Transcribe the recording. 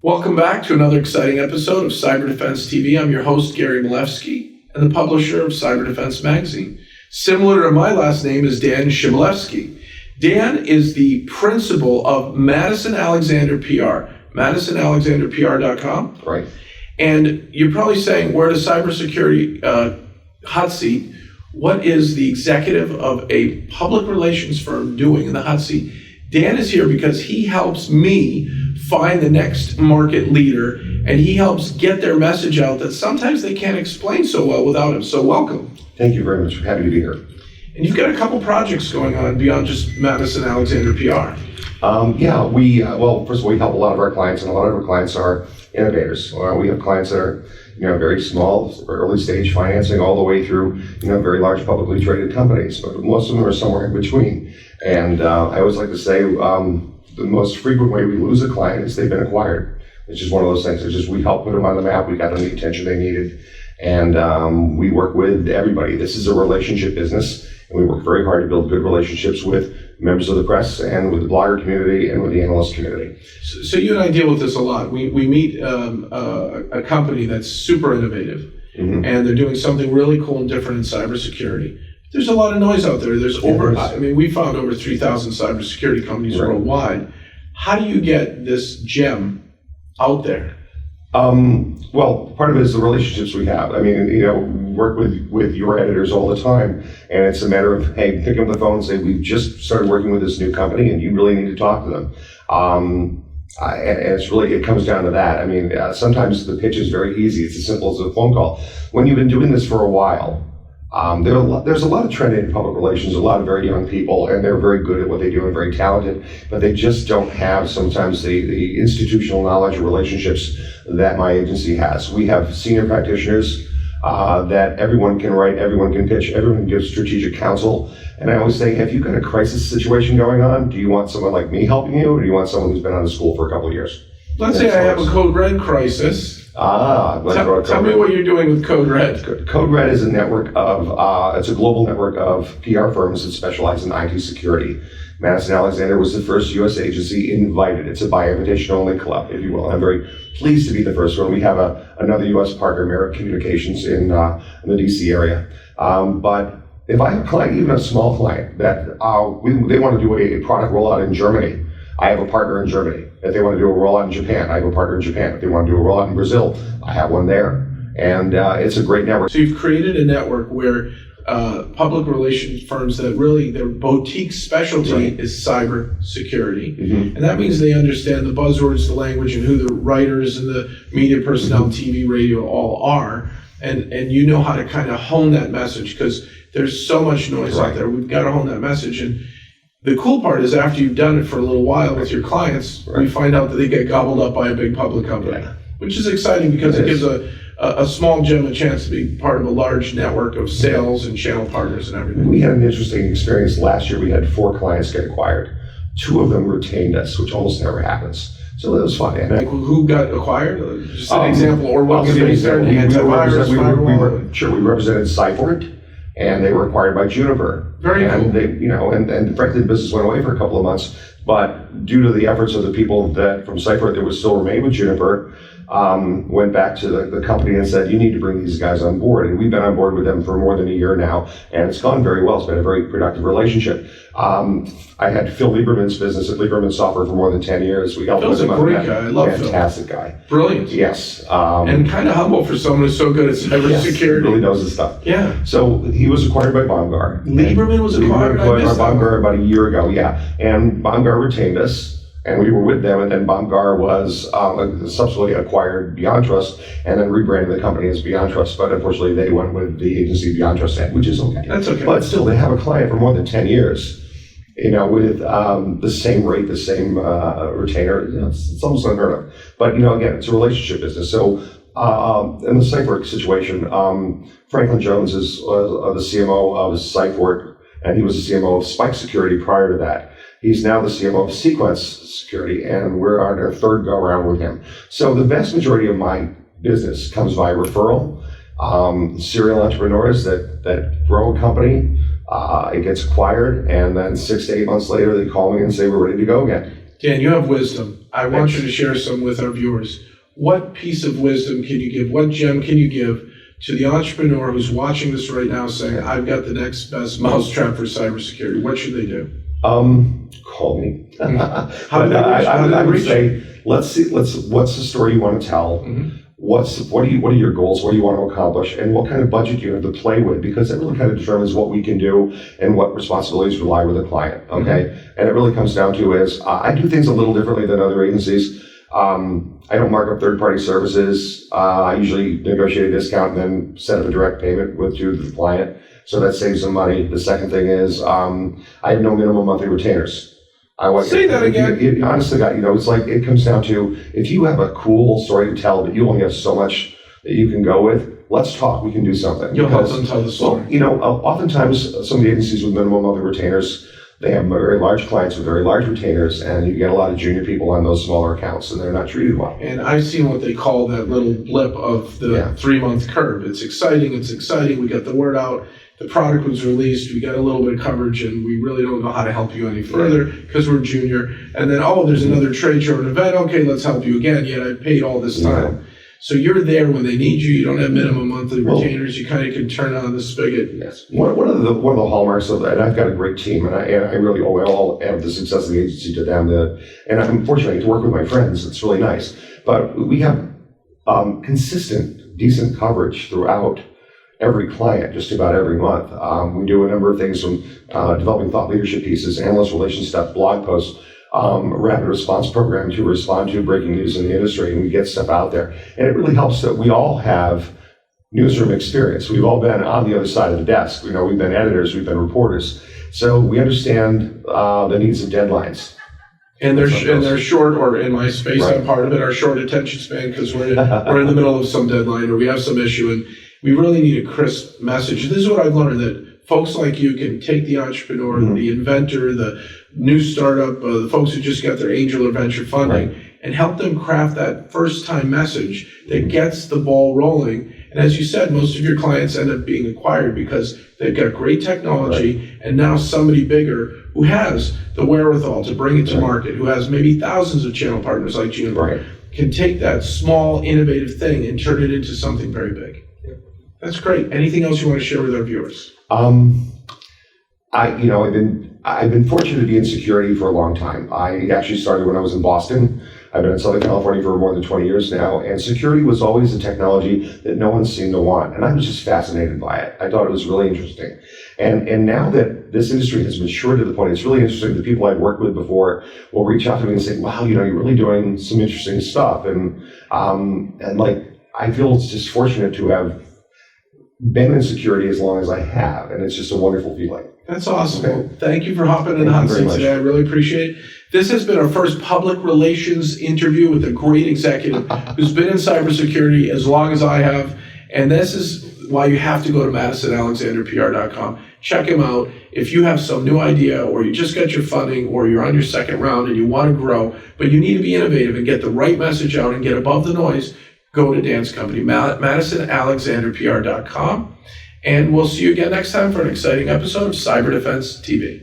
Welcome back to another exciting episode of Cyber Defense TV. I'm your host, Gary Malewski, and the publisher of Cyber Defense Magazine. Similar to my last name is Dan Shimilevsky. Dan is the principal of Madison Alexander PR, MadisonAlexanderPR.com. Right. And you're probably saying, we're at a cybersecurity hot seat. What is the executive of a public relations firm doing in the hot seat? Dan is here because he helps me find the next market leader, and he helps get their message out that sometimes they can't explain so well without him. So welcome. Thank you very much. Happy to be here. And you've got a couple projects going on beyond just Madison Alexander PR. Well, first of all, we help a lot of our clients, and a lot of our clients are innovators. We have clients that are, very small, early stage financing, all the way through, very large publicly traded companies. But most of them are somewhere in between. And I always like to say, the most frequent way we lose a client is they've been acquired. It's just one of those things. It's just we help put them on the map. We got them the attention they needed, and we work with everybody. This is a relationship business. And we work very hard to build good relationships with members of the press and with the blogger community and with the analyst community. So you and I deal with this a lot. We meet a company that's super innovative, and they're doing something really cool and different in cybersecurity. There's a lot of noise out there. We found over 3,000 cybersecurity companies worldwide. How do you get this gem out there? Well, part of it is the relationships we have. Work with your editors all the time, and it's a matter of, hey, pick up the phone and say, we've just started working with this new company, and you really need to talk to them. And it comes down to that. Sometimes the pitch is very easy. It's as simple as a phone call. When you've been doing this for a while, there's a lot of trend in public relations, a lot of very young people, and they're very good at what they do and very talented, but they just don't have sometimes the institutional knowledge or relationships that my agency has. We have senior practitioners that everyone can write, everyone can pitch, everyone can give strategic counsel. And I always say, have you got a crisis situation going on? Do you want someone like me helping you, or do you want someone who's been out of school for a couple of years? Let's say I have a Code Red crisis. Tell me what you're doing with Code Red. Code Red is a network of, it's a global network of PR firms that specialize in IT security. Madison Alexander was the first U.S. agency invited. It's a by invitation only club, if you will. I'm very pleased to be the first one. We have another U.S. partner, Merit Communications, in the D.C. area. But if I have a client, even a small client, that they want to do a product rollout in Germany, I have a partner in Germany. If they want to do a rollout in Japan, I have a partner in Japan. If they want to do a rollout in Brazil, I have one there. And it's a great network. So you've created a network where public relations firms that really, their boutique specialty is cyber security. And that means they understand the buzzwords, the language, and who the writers and the media personnel, TV, radio all are. And you know how to kind of hone that message, because there's so much noise out there. We've got to hone that message. And the cool part is, after you've done it for a little while with your clients, we find out that they get gobbled up by a big public company, which is exciting because it gives a small gem a chance to be part of a large network of sales and channel partners and everything. We had an interesting experience last year. We had 4 clients get acquired. 2 of them retained us, which almost never happens. So that was fun. And who got acquired? Just an example, or what companies there? We represented Cyfort, and they were acquired by Juniper. Very cool. And frankly, the business went away for a couple of months, but due to the efforts of the people that from Cyfort that was still remained with Juniper, went back to the company and said, you need to bring these guys on board. And we've been on board with them for more than a year now, and it's gone very well. It's been a very productive relationship. I had Phil Lieberman's business at Lieberman Software for more than 10 years. We helped Phil's him. a great guy. I love Phil. Fantastic guy. Brilliant. Yes. And kind of humble for someone who's so good at cybersecurity. Yes, really knows his stuff. Yeah. So he was acquired by Baumgar. Lieberman was acquired by Baumgar about a year ago, and Baumgar retained us. And we were with them, and then Baumgar was subsequently acquired Beyond Trust, and then rebranded the company as Beyond Trust. But unfortunately, they went with the agency Beyond Trust, which is okay. That's okay. But still, they have a client for more than 10 years, with the same rate, the same retainer. It's almost unheard of. But again, it's a relationship business. So in the Cyfort situation, Franklin Jones is the CMO of Cyfort, and he was the CMO of Spike Security prior to that. He's now the CMO of Sequence Security, and we're on our 3rd go-around with him. So the vast majority of my business comes by referral, serial entrepreneurs that grow a company, it gets acquired, and then 6 to 8 months later, they call me and say, we're ready to go again. Dan, you have wisdom. I want you to share some with our viewers. What piece of wisdom can you give? What gem can you give to the entrepreneur who's watching this right now saying, I've got the next best mousetrap for cybersecurity? What should they do? Call me. I would say, let's see, what's the story you want to tell? What are your goals? What do you want to accomplish? And what kind of budget do you have to play with? Because that really kind of determines what we can do and what responsibilities lie with the client. Okay. And it really comes down to is, I do things a little differently than other agencies. I don't mark up third-party services. I usually negotiate a discount and then set up a direct payment to the client. So that saves some money. The second thing is, I have no minimum monthly retainers. Say that again. Honestly, it's like, it comes down to, if you have a cool story to tell, but you only have so much that you can go with, let's talk. We can do something. You'll help them tell the story. Well, oftentimes some of the agencies with minimum monthly retainers, they have very large clients with very large retainers, and you get a lot of junior people on those smaller accounts, and they're not treated well. And I've seen what they call that little blip of the 3-month curve. It's exciting. We got the word out. The product was released. We got a little bit of coverage, and we really don't know how to help you any further because we're junior. And then, there's another trade show or an event. Okay, let's help you again. Yet I paid all this time. So you're there when they need you. You don't have minimum monthly retainers. You kind of can turn on the spigot. Yes. One of the hallmarks of that, and I've got a great team, and I really owe all of the success of the agency to them. And I'm fortunate to work with my friends. It's really nice. But we have consistent, decent coverage throughout every client, just about every month. We do a number of things from developing thought leadership pieces, analyst relations stuff, blog posts, rapid response program to respond to breaking news in the industry, and we get stuff out there. And it really helps that we all have newsroom experience. We've all been on the other side of the desk. We've been editors, we've been reporters. So we understand the needs of deadlines. And they're short, or in my space, I'm part of it, our short attention span, because we're in the middle of some deadline or we have some issue, and we really need a crisp message. This is what I've learned, that folks like you can take the entrepreneur, the inventor, the new startup, the folks who just got their angel or venture funding, and help them craft that first-time message that gets the ball rolling. And as you said, most of your clients end up being acquired because they've got great technology, and now somebody bigger who has the wherewithal to bring it to market, who has maybe thousands of channel partners like Juniper, can take that small, innovative thing and turn it into something very big. That's great. Anything else you want to share with our viewers? I've been fortunate to be in security for a long time. I actually started when I was in Boston. I've been in Southern California for more than 20 years now, and security was always a technology that no one seemed to want, and I was just fascinated by it. I thought it was really interesting. And now that this industry has matured to the point, it's really interesting. The people I've worked with before will reach out to me and say, wow, you're really doing some interesting stuff. And I feel it's just fortunate to have been in security as long as I have, and it's just a wonderful feeling. That's awesome. Well, thank you for hopping in the hot seat today. I really appreciate it. This has been our first public relations interview with a great executive who's been in cybersecurity as long as I have, and this is why you have to go to MadisonAlexanderPR.com. Check him out. If you have some new idea, or you just got your funding, or you're on your second round and you want to grow, but you need to be innovative and get the right message out and get above the noise, go to Dan's company, MadisonAlexanderPR.com. And we'll see you again next time for an exciting episode of Cyber Defense TV.